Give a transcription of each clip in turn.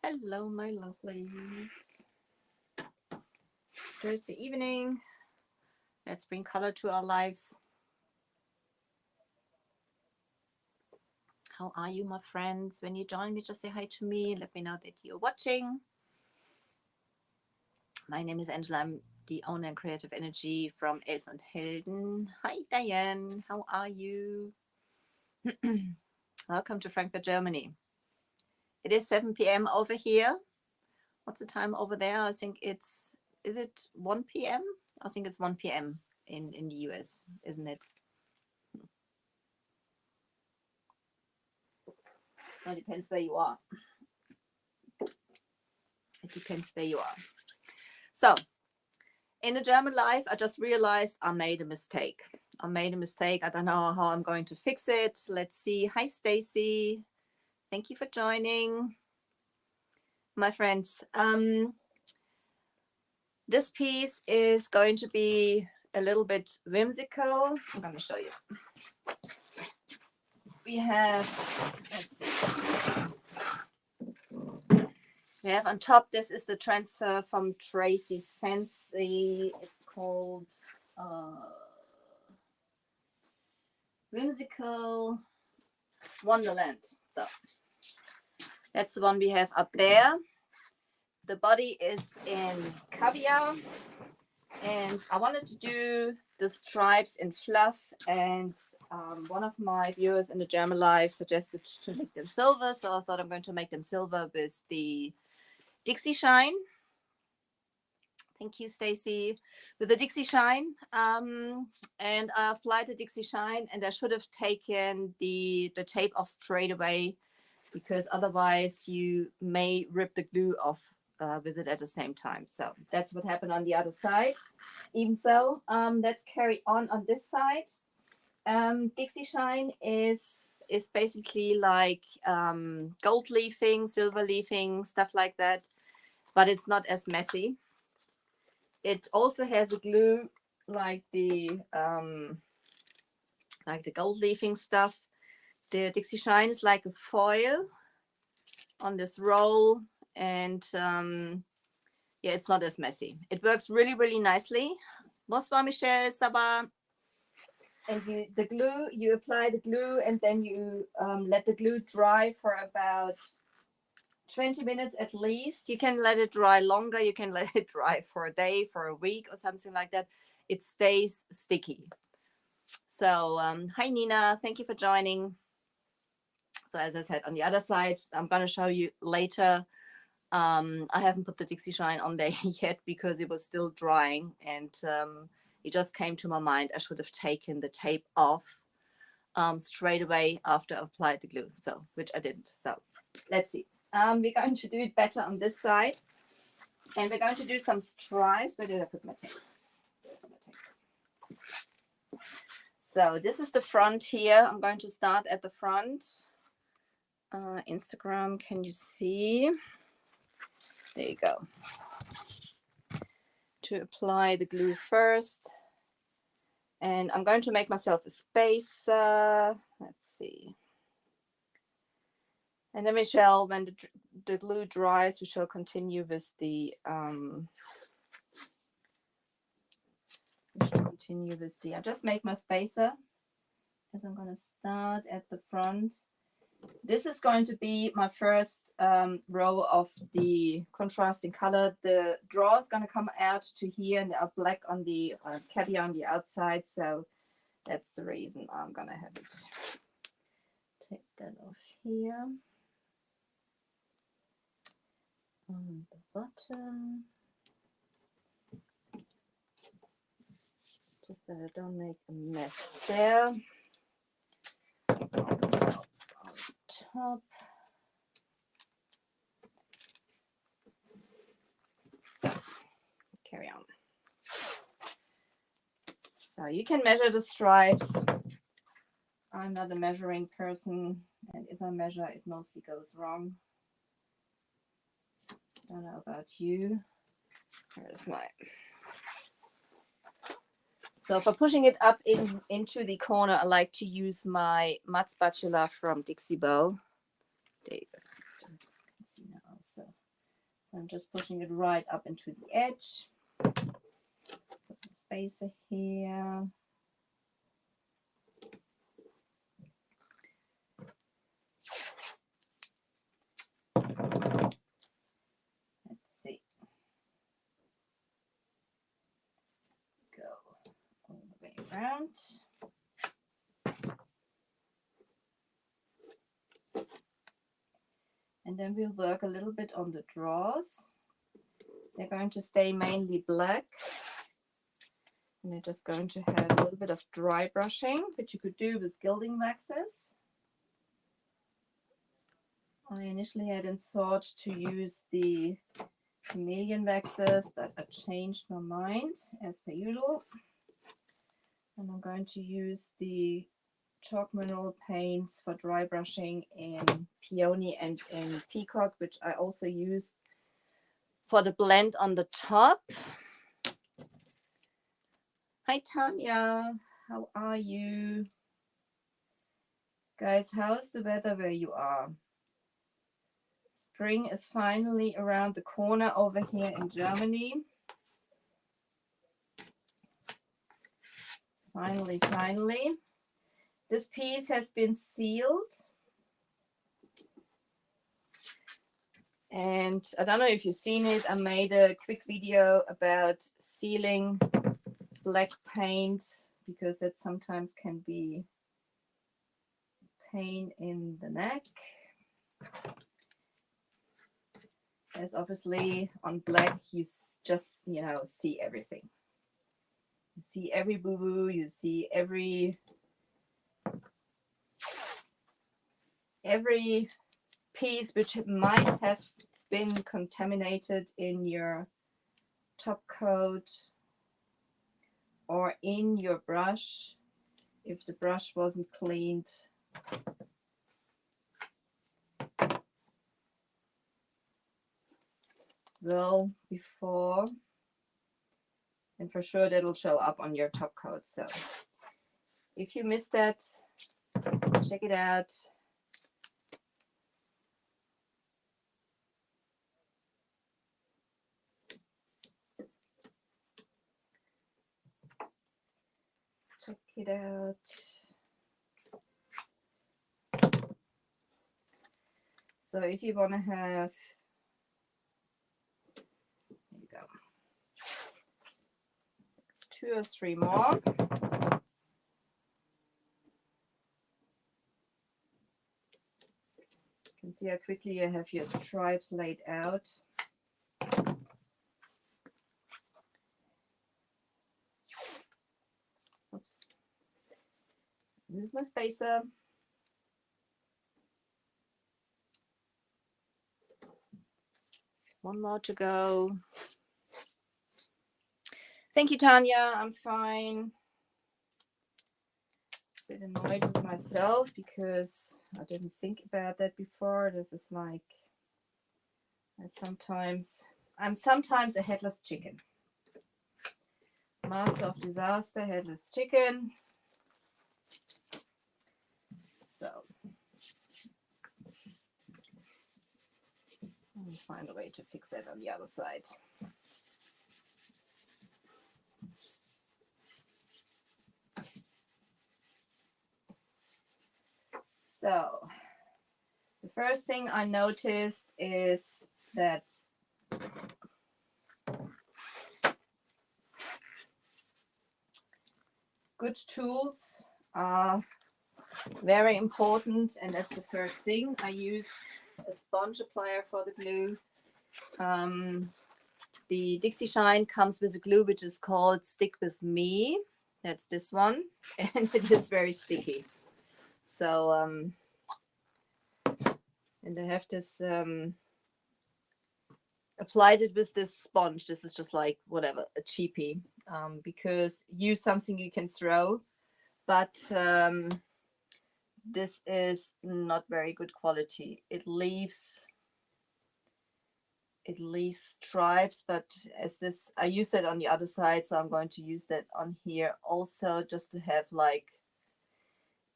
Hello, my lovelies. Thursday evening. Let's bring color to our lives. How are you, my friends? When you join me, just say hi to me. Let me know that you're watching. My name is Angela. I'm the owner and creative energy from Elfen und Helden. Hi, Diane. How are you? Welcome to Frankfurt, Germany. It is 7 p.m. over here. What's the time over there? I think it's, is it 1 p.m.? I think it's 1 p.m. in the US, isn't it? Well, it depends where you are. It depends where you are. So, in the German life, I just realized I made a mistake. I don't know how I'm going to fix it. Let's see. Hi, Stacy. Thank you for joining. My friends, this piece is going to be a little bit whimsical. I'm going to show you. We have, let's see. We have on top, this is the transfer from Tracy's Fancy. It's called Whimsical Wonderland. So that's the one we have up there. The body is in caviar, and I wanted to do the stripes in fluff, and one of my viewers in the German life suggested to make them silver, so I thought I'm going to make them silver with the Dixie Shine. Thank you, Stacy. With the Dixie Shine, and I applied the Dixie Shine, and I should have taken the tape off straight away, because otherwise you may rip the glue off with it at the same time. So that's what happened on the other side. Even so, let's carry on this side. Dixie Shine is basically like gold leafing, silver leafing, stuff like that, but it's not as messy. It also has a glue like the gold leafing stuff. The Dixie Shine is like a foil on this roll, and yeah, it's not as messy. It works really, really nicely. Bonsoir, Michelle, ça va? And you apply the glue, and then you let the glue dry for about 20 minutes at least. You can let it dry longer. You can let it dry for a day, for a week, or something like that. It stays sticky. So hi, Nina. Thank you for joining. So as I said, on the other side, I'm going to show you later. I haven't put the Dixie Shine on there yet because it was still drying, and it just came to my mind I should have taken the tape off straight away after I applied the glue, so which I didn't. So let's see. We're going to do it better on this side, and we're going to do some stripes. Where did I put my tape? There's my tape. So this is the front here. I'm going to start at the front. Instagram, can you see? There you go. To apply the glue first, and I'm going to make myself a space. Let's see. And then we shall, when the glue dries, we shall continue with the I just make my spacer, as I'm going to start at the front. This is going to be my first row of the contrasting color. The draw is going to come out to here, and they are black on the caviar on the outside. So that's the reason I'm going to have it. Take that off here. On the bottom. Just that I don't make a mess there. Top. So carry on. So you can measure the stripes. I'm not a measuring person, and if I measure, it mostly goes wrong. I don't know about you. Here's mine. So for pushing it up into the corner, I like to use my mud spatula from Dixie Belle. There you go. So you can see now also. So I'm just pushing it right up into the edge. Put the spacer here. Let's see. Go all the way around. And then we'll work a little bit on the drawers. They're going to stay mainly black. And they're just going to have a little bit of dry brushing, which you could do with gilding waxes. I initially hadn't thought to use the chameleon waxes, but I changed my mind as per usual. And I'm going to use the chalk mineral paints for dry brushing in Peony and in Peacock, which I also used for the blend on the top. Hi Tanya, how are you? Guys, how's the weather where you are? Spring is finally around the corner over here in Germany. Finally. This piece has been sealed. And I don't know if you've seen it. I made a quick video about sealing black paint because it sometimes can be a pain in the neck. As obviously on black, you just, you know, see everything. You see every boo-boo, you see every piece which might have been contaminated in your top coat or in your brush if the brush wasn't cleaned. Well before, and for sure that'll show up on your top coat. So if you missed that, check it out. Check it out. So if you want to have, there you go, 2 or 3 more. You can see how quickly you have your stripes laid out. Oops. Move my spacer. One more to go. Thank you, Tanya. I'm fine. A bit annoyed with myself because I didn't think about that before. This is like, I'm sometimes a headless chicken. Master of disaster, headless chicken. So I'll find a way to fix that on the other side. So the first thing I noticed is that good tools are very important, and that's the first thing. I use a sponge applier for the glue. The Dixie Shine comes with a glue which is called Stick With Me. That's this one, and it is very sticky. So and I have this applied it with this sponge. This is just like whatever, a cheapie, because use something you can throw, but this is not very good quality. It leaves stripes, but as this, I use that on the other side, so I'm going to use that on here also, just to have like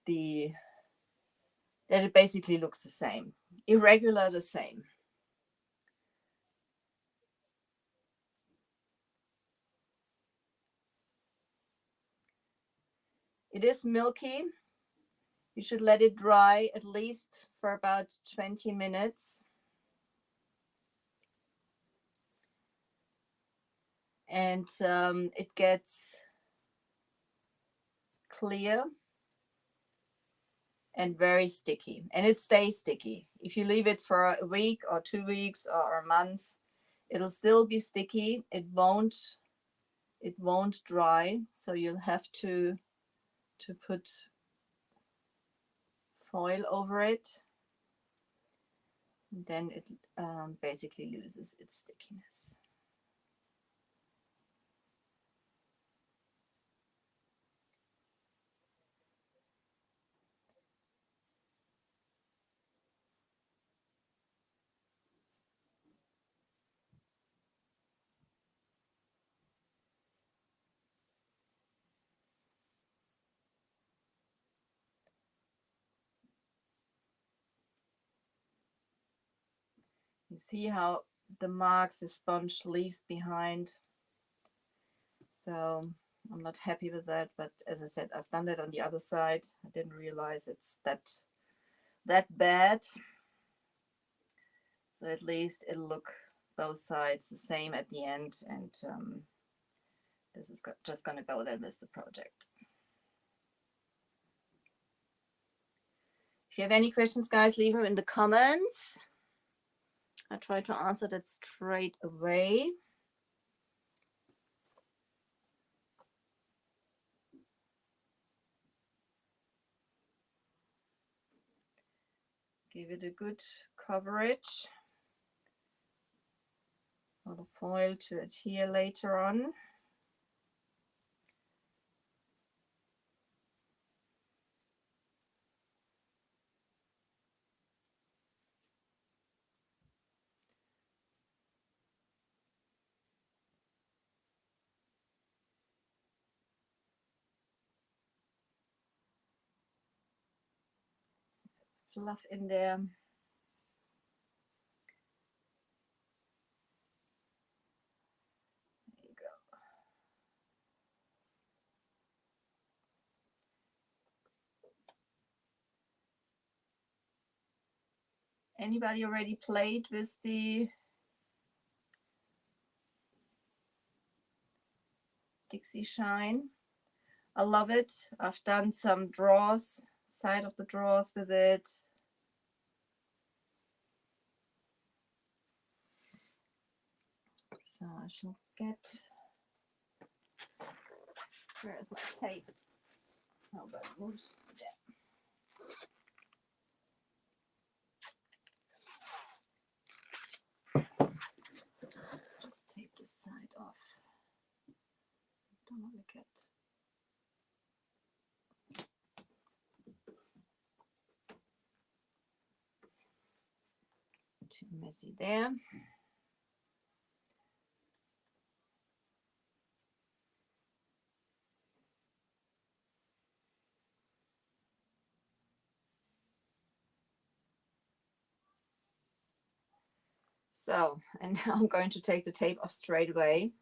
that it basically looks the same, irregular, the same. It is milky. You should let it dry at least for about 20 minutes. And it gets clear and very sticky, and it stays sticky. If you leave it for a week or 2 weeks or a month, it'll still be sticky. It won't dry, so you'll have to put foil over it, and then it basically loses its stickiness. You see how the marks the sponge leaves behind. So I'm not happy with that, but as I said, I've done that on the other side. I didn't realize it's that bad. So at least it'll look both sides the same at the end, and this is just going to go then with the project. If you have any questions, guys, leave them in the comments. I try to answer that straight away. Give it a good coverage for the foil to adhere later on. Fluff in there. There you go. Anybody already played with the Dixie Shine? I love it. I've done some drawers, side of the drawers with it. So I shall get, where is my tape? Oh, but it moves there. Just tape this side off. Don't want to get too messy there. So, and now I'm going to take the tape off straight away,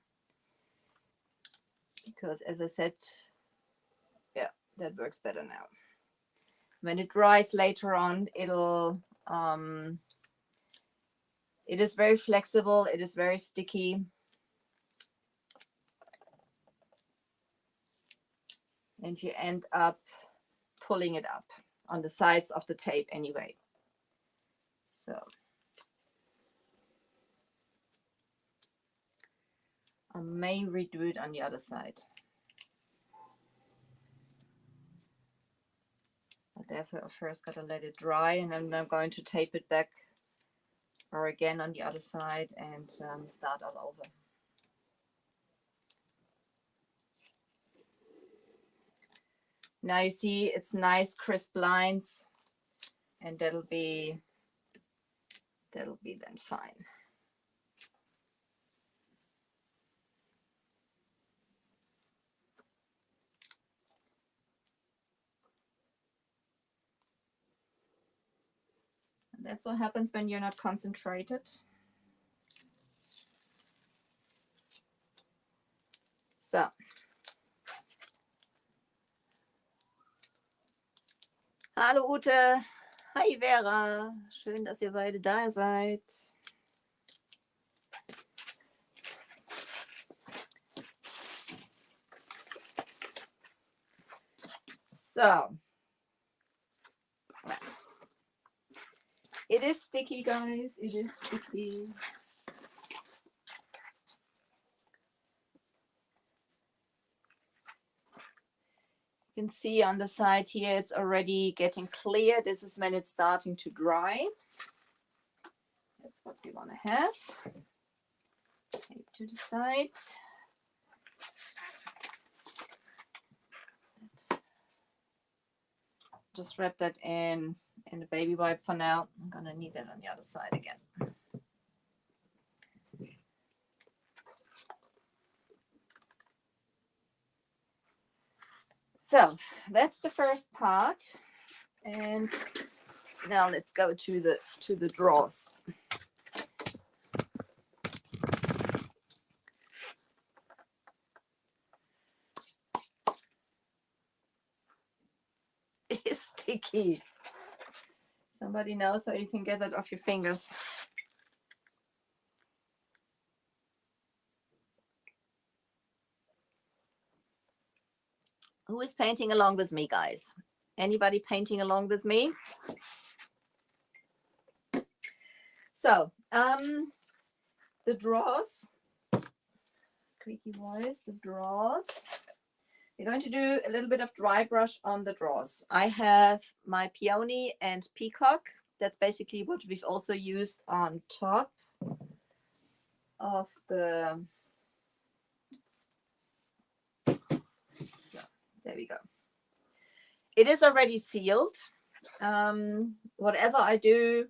because as I said, yeah, that works better now. When it dries later on, it'll it is very flexible, it is very sticky, and you end up pulling it up on the sides of the tape anyway. So I may redo it on the other side. But therefore, I first got to let it dry, and then I'm going to tape it back or again on the other side and start all over. Now you see it's nice crisp lines, and that'll be then fine. And that's what happens when you're not concentrated. So Hallo Ute. Hi Vera. Schön, dass ihr beide da seid. So. It is sticky, guys. It is sticky. You can see on the side here, it's already getting clear. This is when it's starting to dry. That's what we want to have. Take to the side. Let's just wrap that in the baby wipe for now. I'm gonna need that on the other side again. So that's the first part, and now let's go to the drawers. It is sticky. Somebody knows how you can get that off your fingers. Who is painting along with me, guys? Anybody painting along with me? So, the drawers, squeaky voice, the drawers. We're going to do a little bit of dry brush on the drawers. I have my peony and peacock. That's basically what we've also used on top of the... So, there we go. It is already sealed. Whatever I do,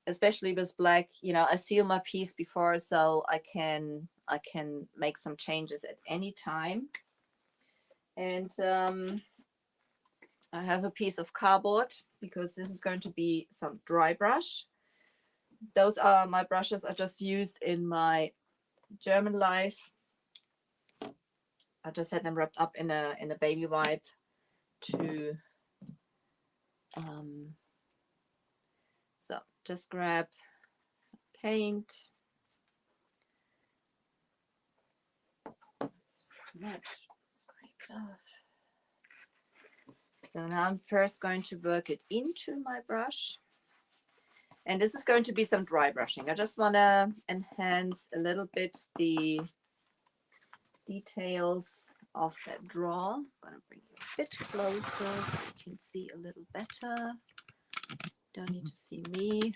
especially with black, you know, I seal my piece before, so I can make some changes at any time. And I have a piece of cardboard because this is going to be some dry brush. Those are my brushes I just used in my German life. I just had them wrapped up in a baby wipe to so just grab some paint. That's much scraped off. So now I'm first going to work it into my brush. And this is going to be some dry brushing. I just want to enhance a little bit the details of that drawer. I'm going to bring you a bit closer so you can see a little better. Don't need to see me.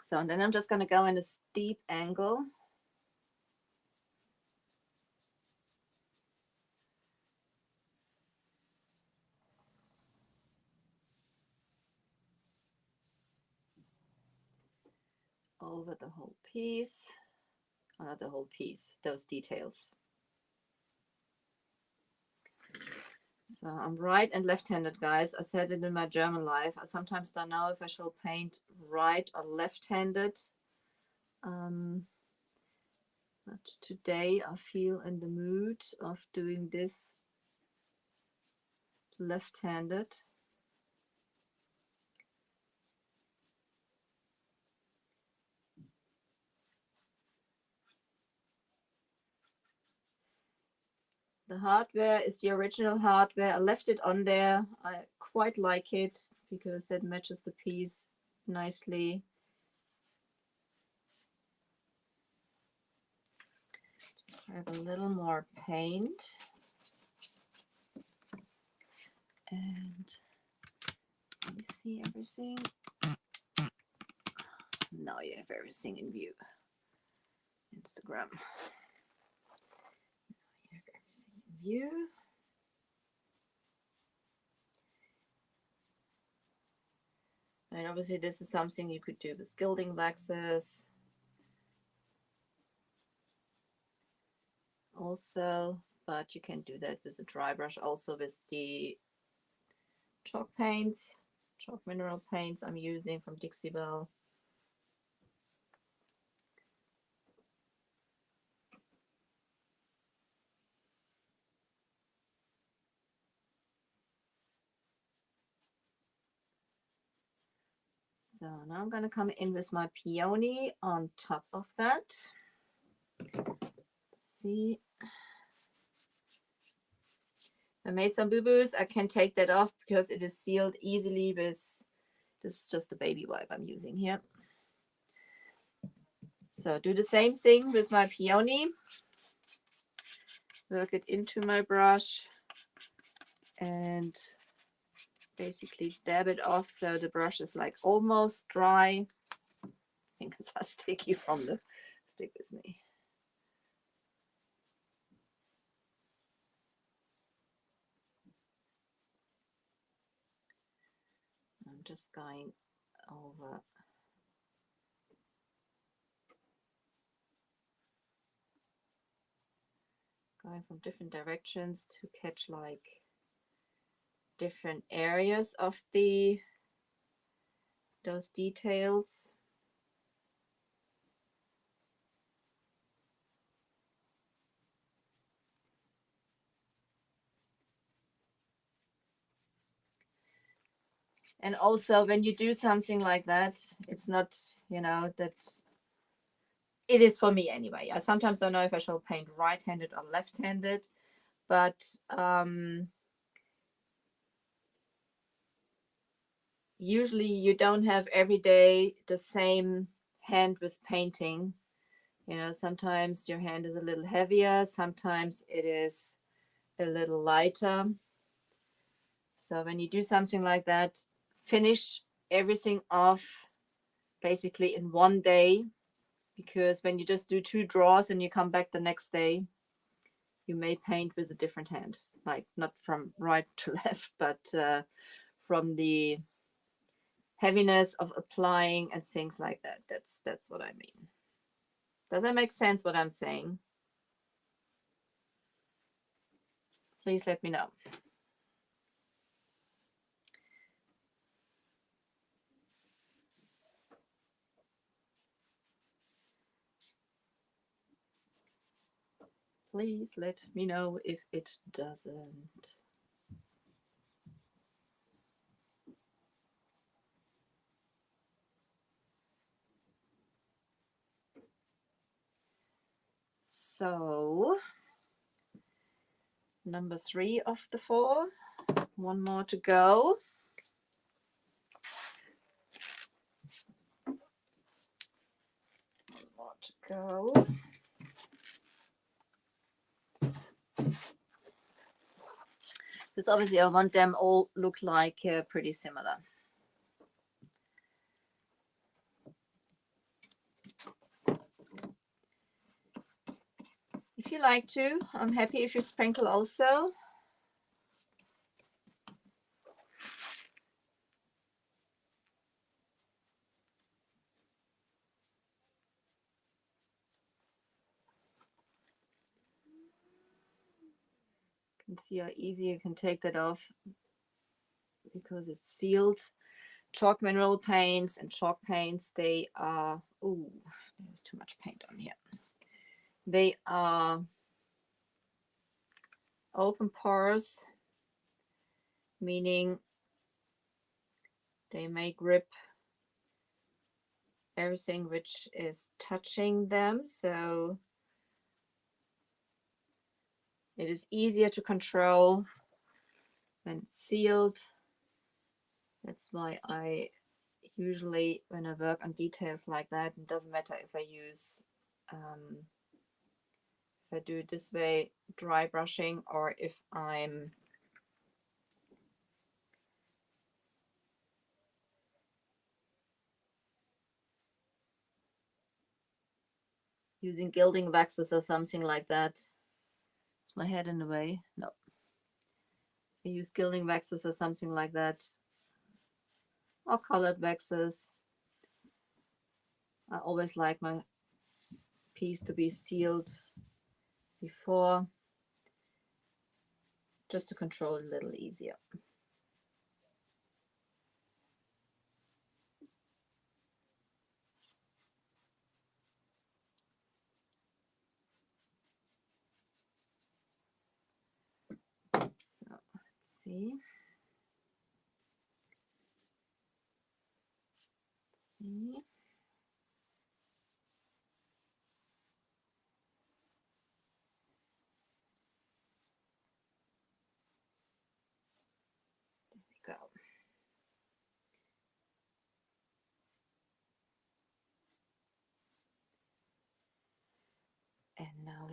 So, and then I'm just going to go in a steep angle. Over the whole piece. Not the whole piece, those details. So I'm right and left-handed, guys. I said it in my German life. I sometimes don't know if I shall paint right or left-handed. But today I feel in the mood of doing this left-handed. The hardware is the original hardware. I left it on there. I quite like it because it matches the piece nicely. Just grab a little more paint. And let me see everything. Now you have everything in view. Instagram. You have everything in view. And obviously this is something you could do with gilding waxes. Also, but you can do that with a dry brush, also with the chalk paints, chalk mineral paints I'm using from Dixie Belle. So now I'm going to come in with my peony on top of that. See, I made some boo-boos. I can take that off because it is sealed easily with, this is just a baby wipe I'm using here. So do the same thing with my peony. Work it into my brush and basically dab it off so the brush is like almost dry. Fingers are sticky from the stick with me. I'm just going over from different directions to catch like different areas of those details. And also when you do something like that, it's not, you know, that it is for me anyway. I sometimes don't know if I shall paint right-handed or left-handed, but usually you don't have every day the same hand with painting. You know, sometimes your hand is a little heavier, sometimes it is a little lighter. So when you do something like that, finish everything off basically in one day, because when you just do 2 draws and you come back the next day, you may paint with a different hand, like not from right to left, but from the heaviness of applying and things like that. That's what I mean. Does that make sense what I'm saying? Please let me know. Please let me know if it doesn't. So, number 3 of the 4. One more to go. One more to go. Because obviously I want them all look like pretty similar. If you like to, I'm happy if you sprinkle also. You can see how easy you can take that off because it's sealed. Chalk mineral paints and chalk paints, they are, ooh, there's too much paint on here. They are open pores, meaning they may grip everything which is touching them, so it is easier to control when it's sealed. That's why I usually, when I work on details like that, it doesn't matter if I use if I do it this way, dry brushing, or if I'm using gilding waxes or something like that. Is my head in the way? No. I use gilding waxes or something like that, or colored waxes. I always like my piece to be sealed before, just to control it a little easier. So let's see.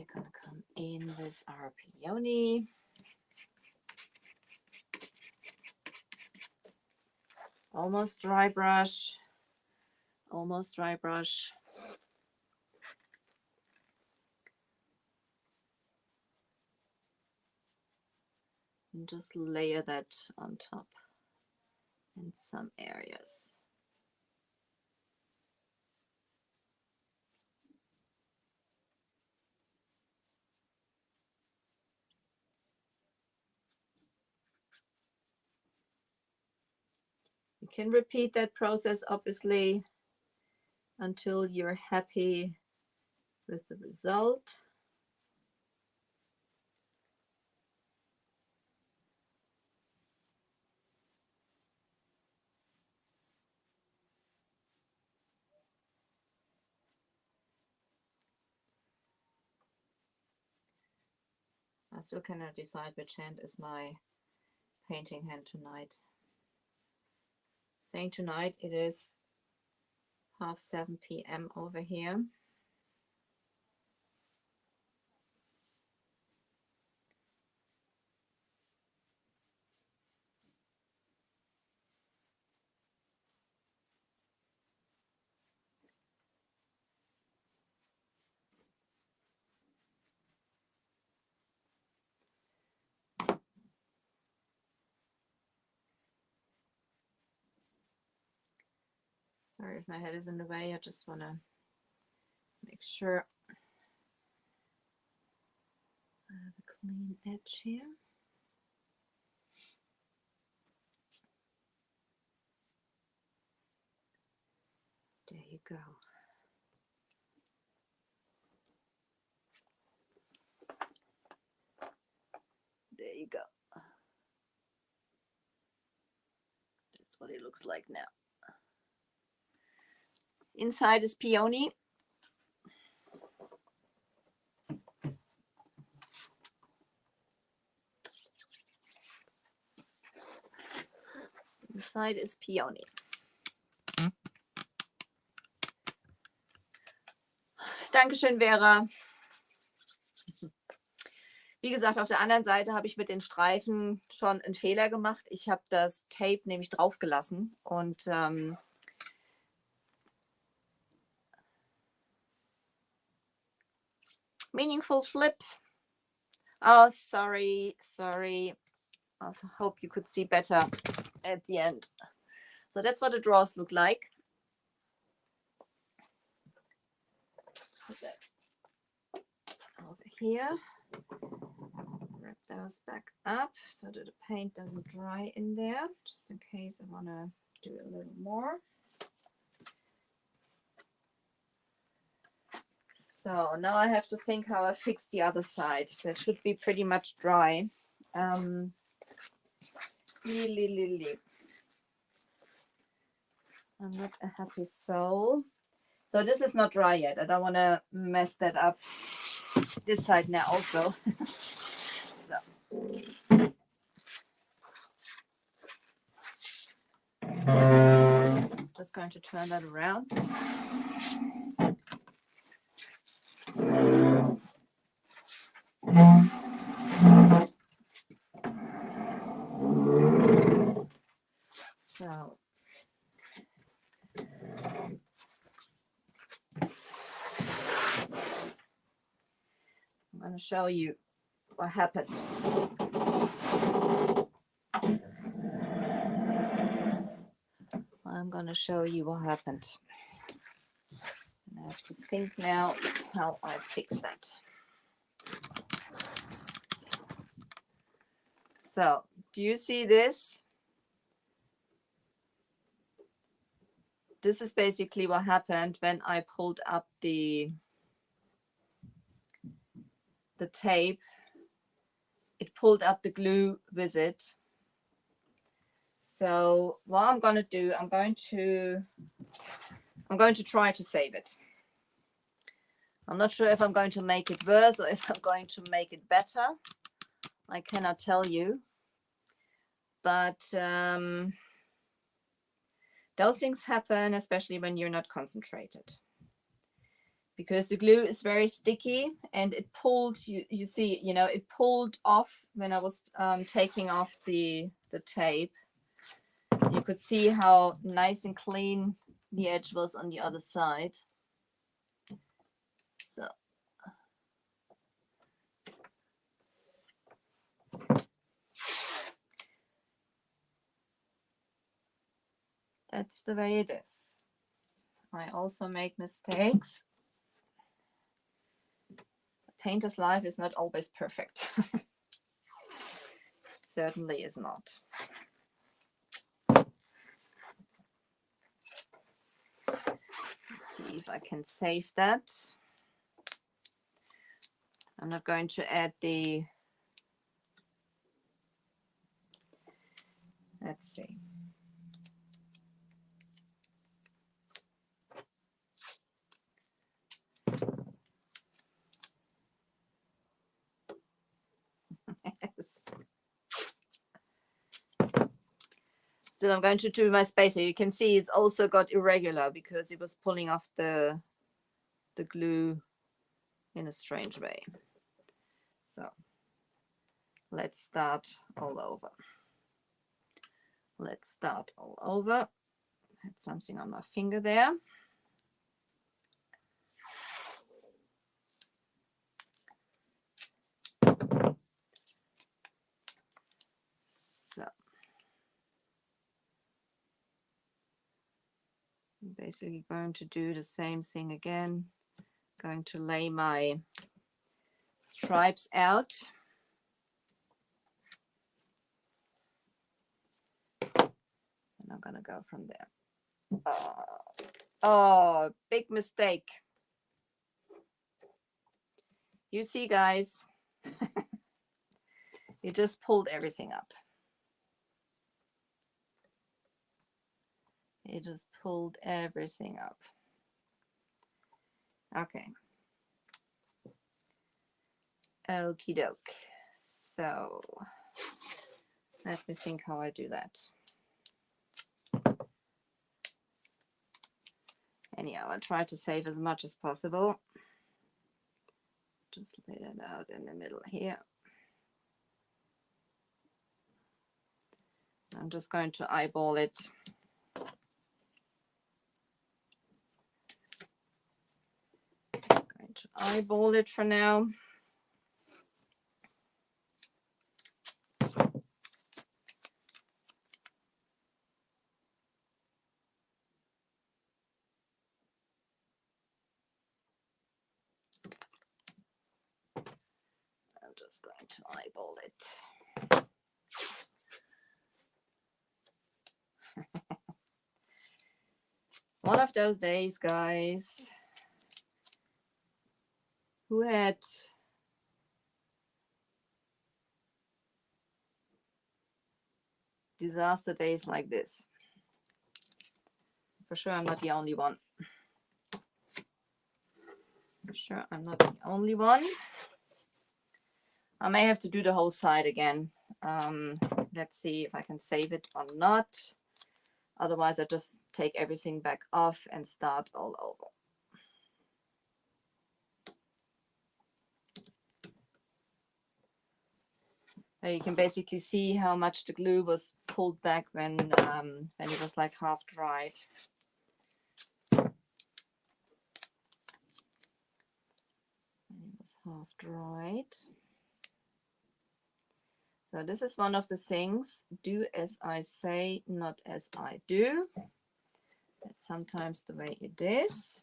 we're gonna come in with our peony. Almost dry brush. Almost dry brush. And just layer that on top in some areas. You can repeat that process, obviously, until you're happy with the result. I still cannot decide which hand is my painting hand tonight. Saying tonight, it is 6:30 p.m. over here. Sorry if my head is in the way. I just want to make sure I have a clean edge here. There you go. There you go. That's what it looks like now. Inside is peony. Inside ist Peony. Dankeschön, Vera. Wie gesagt, auf der anderen Seite habe ich mit den Streifen schon einen Fehler gemacht. Ich habe das Tape nämlich drauf gelassen und meaningful flip. Oh, sorry. I hope you could see better at the end. So that's what the drawers look like. Let's put that over here. Wrap those back up so that the paint doesn't dry in there, just in case I want to do a little more. So now I have to think how I fix the other side. That should be pretty much dry. I'm not a happy soul. So this is not dry yet. I don't want to mess that up. This side now also. So. Just going to turn that around. So I'm going to show you what happened. I'm going to show you what happened. And I have to think now how I fix that. So, do you see this? This is basically what happened when I pulled up the tape. It pulled up the glue with it. So what I'm going to do, I'm going to try to save it. I'm not sure if I'm going to make it worse or if I'm going to make it better. I cannot tell you. But those things happen, especially when you're not concentrated. because the glue is very sticky and it pulled, you see, you know, it pulled off when I was taking off the tape. You could see how nice and clean the edge was on the other side. So that's the way it is. I also make mistakes. Painter's life is not always perfect. It certainly is not. Let's see if I can save that. I'm not going to add the, let's see. Yes. Still, I'm going to do my spacer. You can see it's also got irregular because it was pulling off the glue in a strange way. So let's start all over. Let's start all over. I had something on my finger there. So I'm basically going to do the same thing again. Going to lay my stripes out. And I'm gonna go from there. Oh, big mistake. You see, guys, you just pulled everything up. You just pulled everything up. Okay. Okie doke. So let me think how I do that. Anyhow, I'll try to save as much as possible. Just lay that out in the middle here. I'm just going to eyeball it. Just going to eyeball it for now. I'm just going to eyeball it. One of those days, guys. Who had disaster days like this? For sure, I'm not the only one. For sure, I'm not the only one. I may have to do the whole side again. Let's see if I can save it or not. Otherwise, I just take everything back off and start all over. You can basically see how much the glue was pulled back when it was like half dried. When it was half dried. So this is one of the things, do as I say, not as I do. That's sometimes the way it is.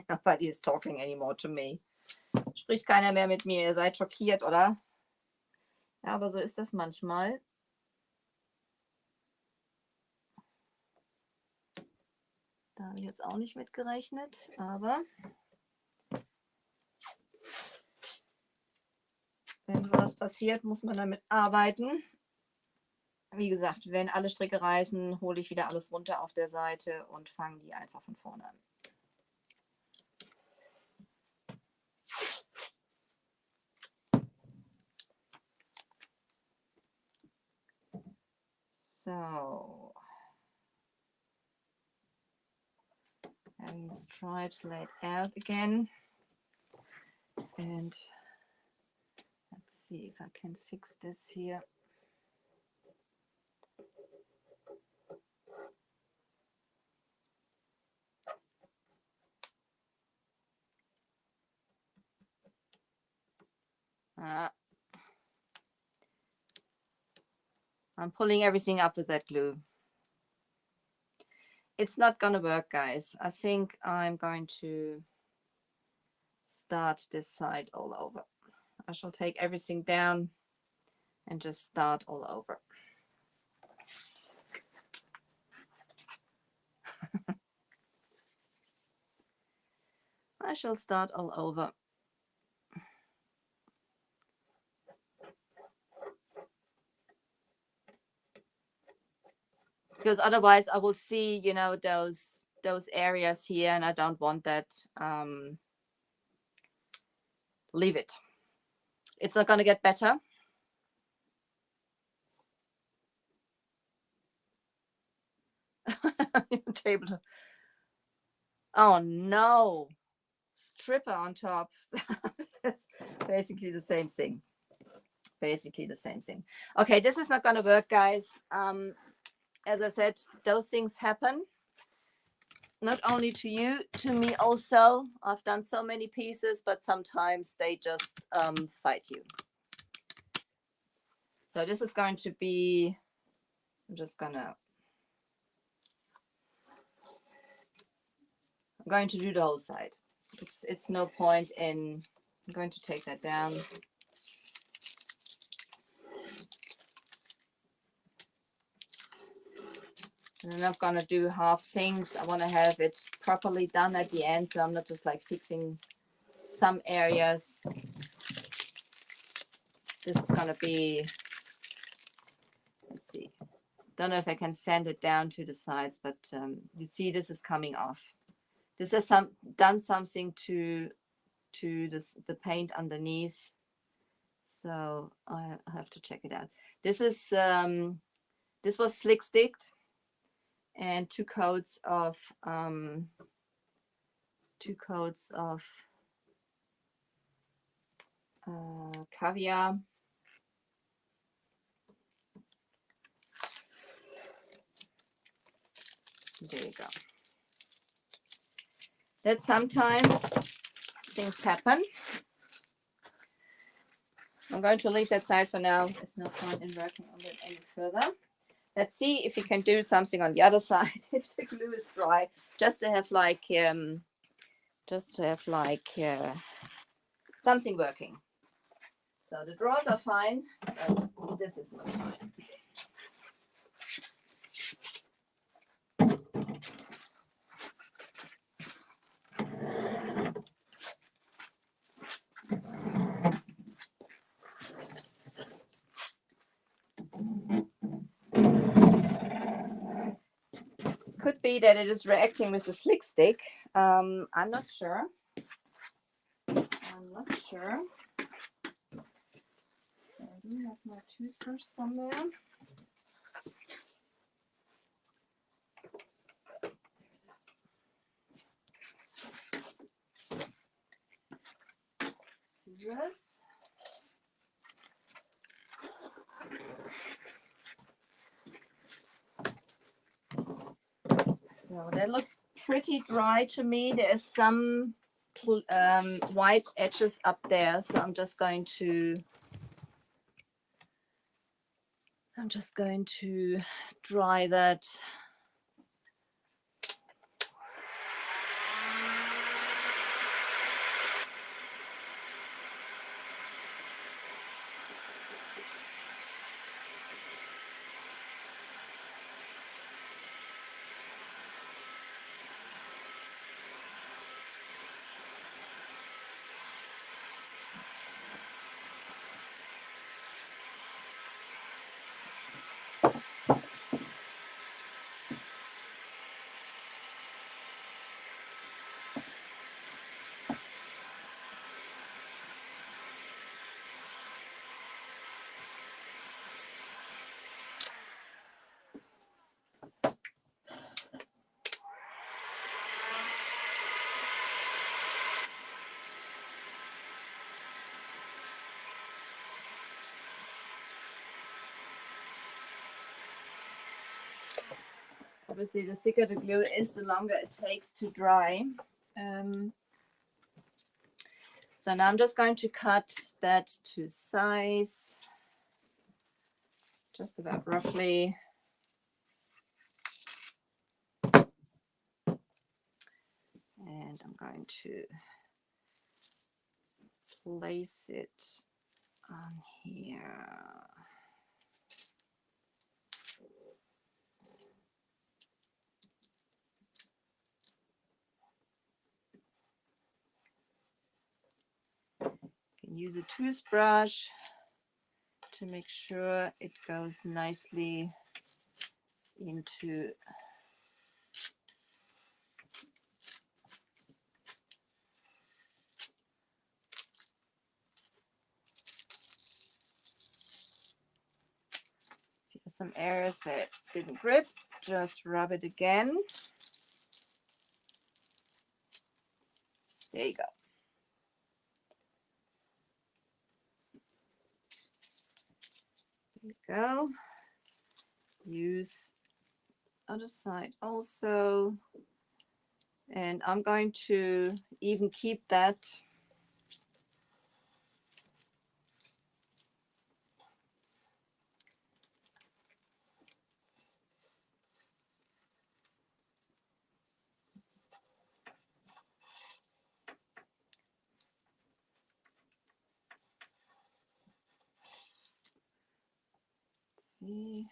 Nobody is talking anymore to me. Spricht keiner mehr mit mir. Ihr seid schockiert, oder? Ja, aber so ist das manchmal. Da habe ich jetzt auch nicht mit gerechnet, aber wenn sowas passiert, muss man damit arbeiten. Wie gesagt, wenn alle Stricke reißen, hole ich wieder alles runter auf der Seite und fange die einfach von vorne an. So having the stripes laid out again, and let's see if I can fix this here. I'm pulling everything up with that glue. It's not gonna work, guys. I think I'm going to start this side all over. I shall take everything down and just start all over. I shall start all over. Because otherwise I will see, you know, those areas here, and I don't want that. Leave it. It's not going to get better. Table. Oh no, stripper on top. That's basically the same thing. Basically the same thing. Okay, this is not going to work, guys. As I said, those things happen. Not only to you, to me also. I've done so many pieces, but sometimes they just fight you. So this is going to be, I'm going to do the whole side. It's no point in, I'm going to take that down. And then I'm going to do half things. I want to have it properly done at the end, so I'm not just like fixing some areas. This is going to be, let's see. Don't know if I can sand it down to the sides, but you see this is coming off. This has done something to the paint underneath. So I have to check it out. This is this was slick sticked, and two coats of caviar. There you go. That sometimes things happen. I'm going to leave that side for now. There's no point in working on it any further. Let's see if we can do something on the other side if the glue is dry, just to have like something working. So the drawers are fine, but this is not fine. Could be that it is reacting with the slick stick. I'm not sure. So I do have my toothbrush somewhere. There it is. Scissors. So that looks pretty dry to me. There's some white edges up there, so I'm just going to dry that. Obviously, the thicker the glue is, the longer it takes to dry. So now I'm just going to cut that to size, just about roughly. And I'm going to place it on here. You can use a toothbrush to make sure it goes nicely into some areas where it didn't grip. Just rub it again. There you go. There you go. Use other side also. And I'm going to even keep that see.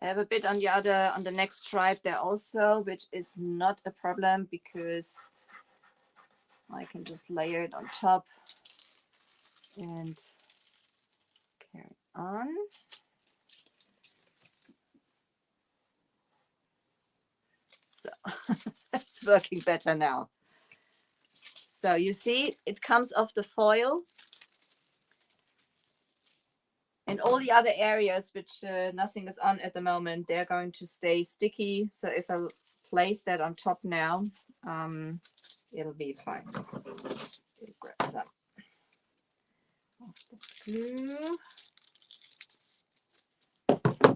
I have a bit on the next stripe there also, which is not a problem because I can just layer it on top and carry on. So it's working better now. So you see, it comes off the foil. And all the other areas which nothing is on at the moment, they're going to stay sticky. So if I place that on top now, it'll be fine. We'll grab some of the glue.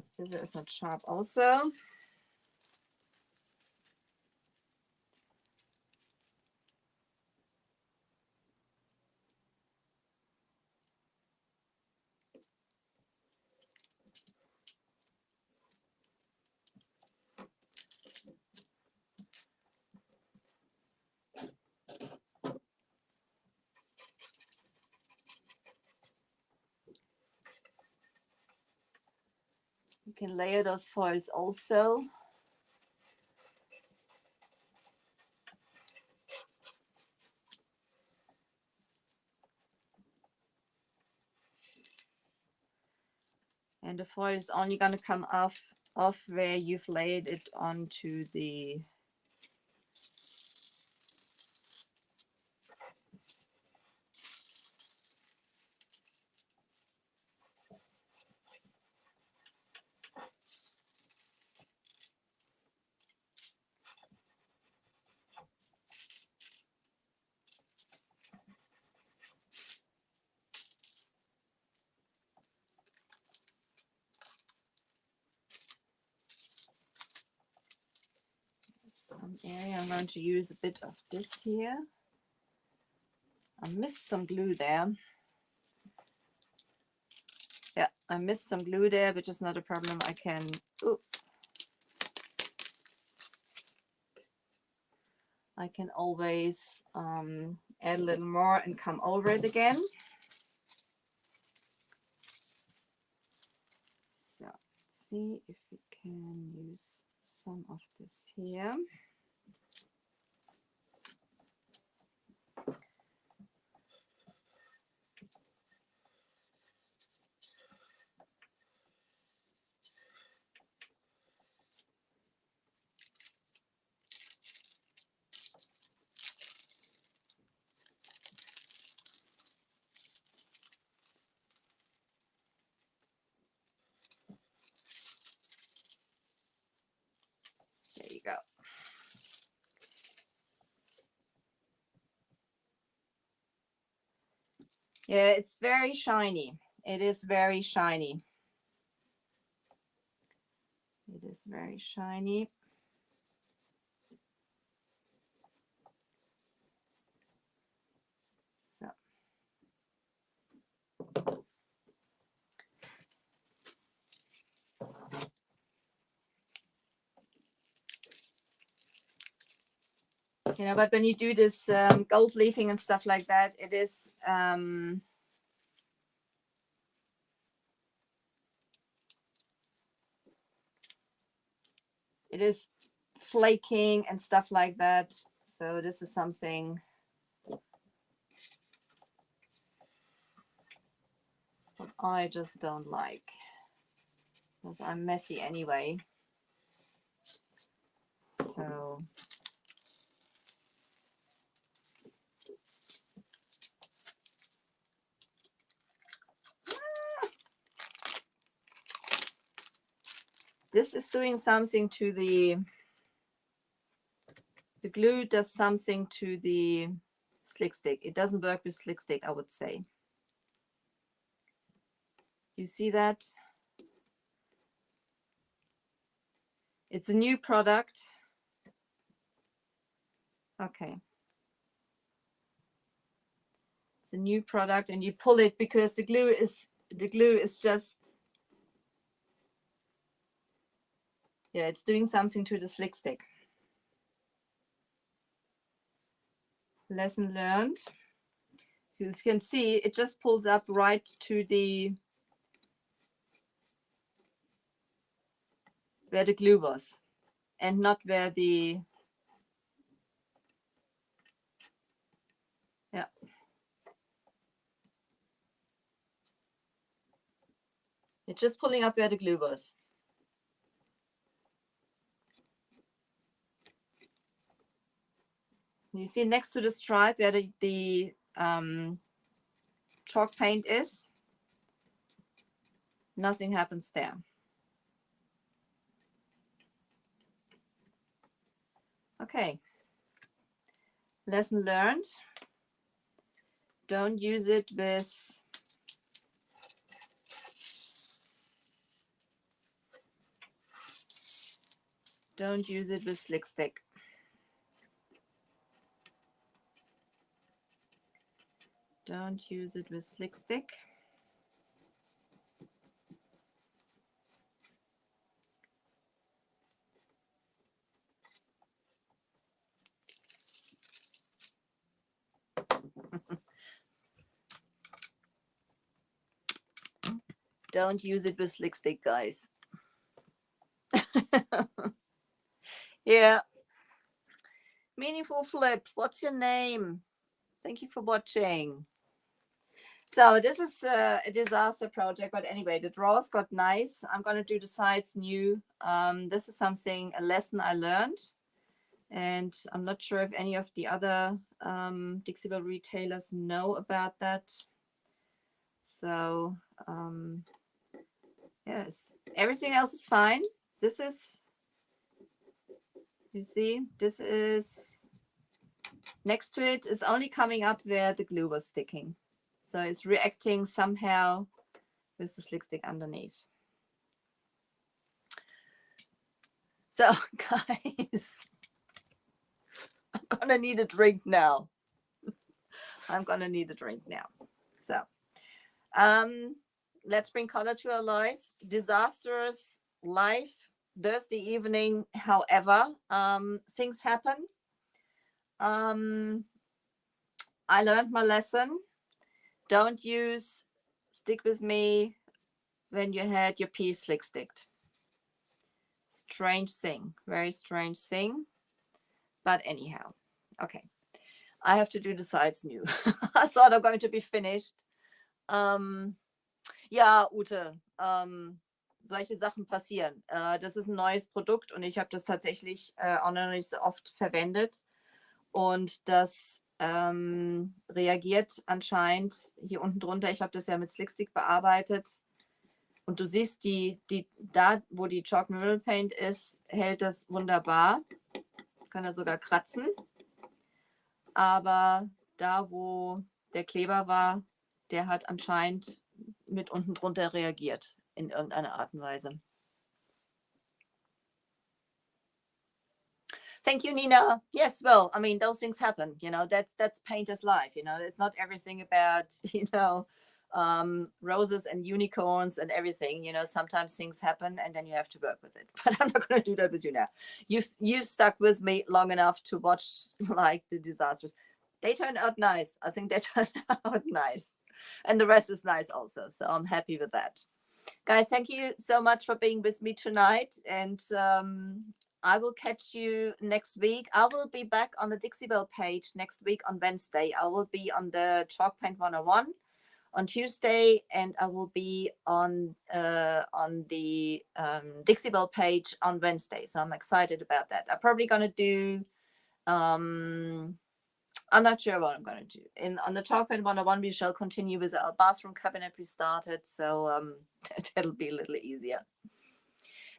Scissor is not sharp also. You can layer those foils also. And the foil is only going to come off where you've laid it onto the some area. I'm going to use a bit of this here. I missed some glue there. Yeah, I missed some glue there, which is not a problem. I can always add a little more and come over it again. So let's see if we can use some of this here. There you go. Yeah, it's very shiny. It is very shiny. It is very shiny. So. You know, but when you do this gold leafing and stuff like that, it is flaking and stuff like that. So this is something that I just don't like, because I'm messy anyway. So this is doing something to the glue does something to the slick stick. It doesn't work with slick stick, I would say. You see that? It's a new product. Okay. It's a new product, and you pull it because the glue is just, yeah, it's doing something to the slick stick. Lesson learned. As you can see, it just pulls up right to the where the glue was, and not where the, yeah. It's just pulling up where the glue was. You see next to the stripe where the chalk paint is, nothing happens there. Okay. Lesson learned. Don't use it with slick stick. Don't use it with slick stick. Don't use it with slick stick, guys. Yeah. Meaningful Flip, what's your name? Thank you for watching. So this is a disaster project, but anyway, the drawers got nice. I'm going to do the sides new. This is a lesson I learned, and I'm not sure if any of the other Dixievel retailers know about that. So yes, everything else is fine. This is, you see, this is next to it is only coming up where the glue was sticking. So it's reacting somehow with the slick stick underneath. So guys, I'm gonna need a drink now. I'm gonna need a drink now. So let's bring color to our lives. Disastrous life, Thursday evening, however, things happen. I learned my lesson. Don't stick with me when you had your piece slick sticked. Strange thing, very strange thing. But anyhow, okay. I have to do the sides new. I thought I'm going to be finished. Ja, Ute, solche Sachen passieren. Das ist ein neues Produkt und ich habe das tatsächlich auch noch nicht so oft verwendet. Und das reagiert anscheinend hier unten drunter. Ich habe das ja mit Slickstick bearbeitet. Und du siehst, da, wo die Chalk Mineral Paint ist, hält das wunderbar. Kann er sogar kratzen. Aber da, wo der Kleber war, der hat anscheinend mit unten drunter reagiert in irgendeiner Art und Weise. Thank you, Nina. Yes, well, I mean, those things happen, you know, that's painter's life, you know, it's not everything about, you know, roses and unicorns and everything, you know, sometimes things happen and then you have to work with it. But I'm not going to do that with you now. You've stuck with me long enough to watch like the disasters. They turned out nice. I think they turned out nice. And the rest is nice also. So I'm happy with that. Guys, thank you so much for being with me tonight. And I will catch you next week. I will be back on the Dixie Belle page next week on Wednesday. I will be on the Chalk Paint 101 on Tuesday, and I will be on the Dixie Belle page on Wednesday. So I'm excited about that. I'm probably going to do, I'm not sure what I'm going to do. On the Chalk Paint 101, we shall continue with our bathroom cabinet we started. So that'll be a little easier.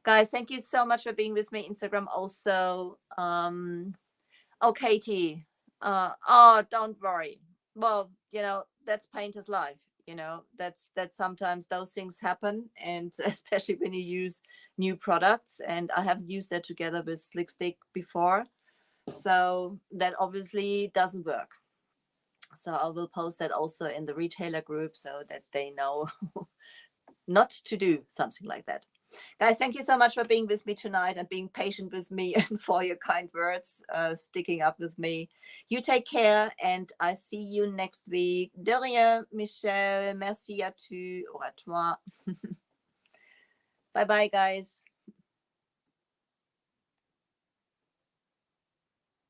Guys, thank you so much for being with me. Instagram also. Oh, Katie. Oh, don't worry. Well, you know, that's painter's life. You know, that's sometimes those things happen, and especially when you use new products. And I haven't used that together with Slick Stick before, so that obviously doesn't work. So I will post that also in the retailer group so that they know not to do something like that. Guys, thank you so much for being with me tonight and being patient with me and for your kind words, sticking up with me. You take care and I see you next week. De rien, Michelle. Merci à tu ou à toi. Bye bye, guys.